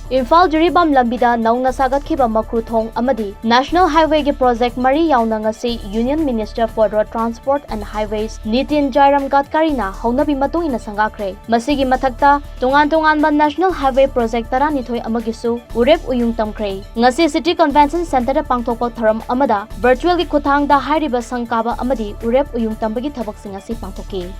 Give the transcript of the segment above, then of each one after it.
Imphal Jiribam Lambida Nauna Sagatkiba Makruthong Amadi National Highway ki Project Mari Yauna ngasi Union Minister for Road Transport and Highways Nitin Jairam Gadkari na haunabi matung ina sangakre. Masigi mathakta tungan ba National Highway Project tara nithoi amagisu urep uyung tamkre. Ngasi City Convention Center da pangthokpa tharam amada virtual ki khuthang da hairiba sangkaba amadi urep uyung tambagi thabak singasi pangthoki.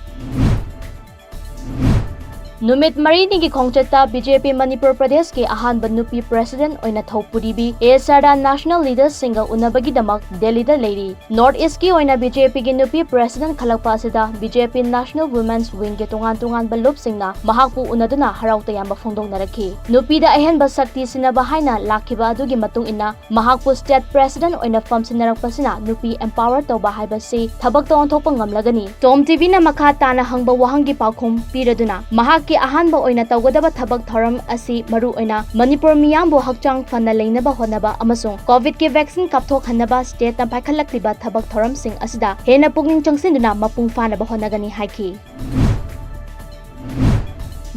Numit Marini ki Khongcheta BJP Manipur Pradesh ke ahan Nupi President oina Thopuribi ASRda National Leaders Single Unabagi Damak Delhi da Lady North East ki oina BJP ki Nupi President Khalakpa Sida BJP National Women's Wing ke tungan balup singna mahakpu unaduna harau tayamba phongdong narakhi Nupi da ahen ba sakti sinaba haina lakhiba adugi matung ina mahakpu State President oina fam sinarakpasina Nupi empower toba haiba se thabak tong thokpa ngamlagani Tom TV na makha tana hangba wahangi paukhum piraduna mahak ki ahanba oina tawgadaba thabak thoram asi maru oina Manipur miyambo hakchang fana leinaba honaba amasung COVID ki vaccine kapthok hanaba state na paikhalakliba thabak thoram sing asida hena pugning changsinduna mapung fanaba honagani haiki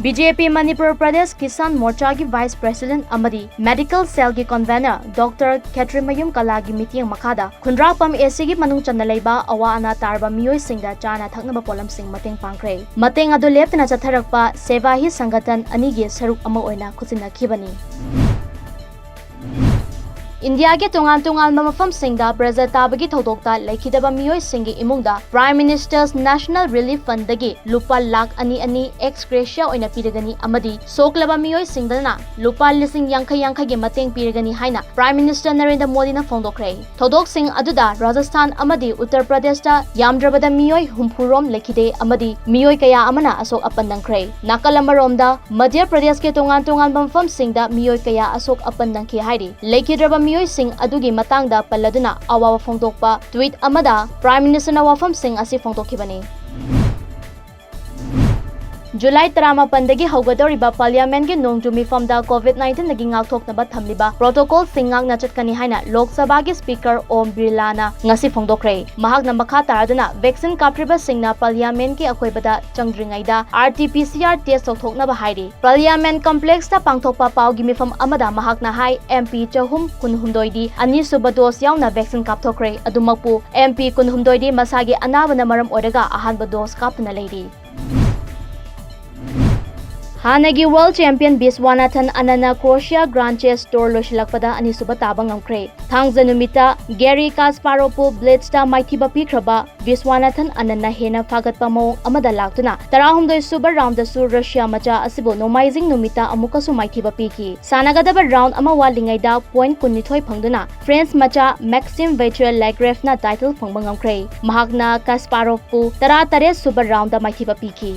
BJP Manipur Pradesh Kisan Morcha ki Vice President Amadi Medical Cell ki Convener Dr. Katrimayum Kalagi meeting makada Khundrapam AC ki manung chanalaiba awa ana tarba miyoi singda chana thaknaba polam sing mateng pangkre mateng adu leptana chatharakpa seva hi sangatan anigi saruk ama oina khuchina khibani India ke tungan mamafam singda Brazil tabagi thodokta laikhidaba miyoi singi imungda Prime Minister's National Relief Fund dagi lupa lakh ani ex gratia oina piragani amadi soklaba miyoi singdana lupa lising yankha gi mateng piragani haina Prime Minister Narendra Modi na phongdokre thodok sing aduda Rajasthan amadi Uttar Pradesh da yamdrabada miyoi humpurom laikhide amadi miyoi kaya amana asok apandangkre nakalambaromda Madhya Pradesh ke tungan mamafam singda miyoi kaya asok apandangki hairi laikhidraba miyoi sing adugi matangda palladuna awawa phongdokpa tweet amada Prime Minister na wafam sing asi phongdokhibani July 13 dagi haugadoriba Parliament ki nongjumi famda COVID-19 nagi ngakthoknaba thamliba protocol singak na chatkani haina Lok Sabha ki Speaker Om Birla na ngasi phongdokre mahak na makha taraduna vaccine kapriba singna Parliament ki akoibada changdringaida RT-PCR test thoknaba hairi Parliament complex ta pangthokpa pau gi mifam amada mahak na hai MP chahum kunhumdoi di ani suba dose yauna vaccine kapthokre adumakpu MP kunhumdoi di masagi anabana maram oiraga ahanba dose kapna leiri Hanagi World Champion Viswanathan Anana Croatia Grand Chess Tour losilakpada ani suba tabang ngamkre thangza numita Gary Kasparov Blitzta maithiba pikraba Viswanathan Anana hena fagatpa mo amada laktuna tarahumdoi suba round da sur Russia macha asibo nomaizing numita amuka su maithiba piki sanagadaba round ama walingai da point kunithoi phangduna France macha Maxim Vachier-Lagrave na title phangba ngamkre mahakna Kasparov pu tara tare suba round da maithiba piki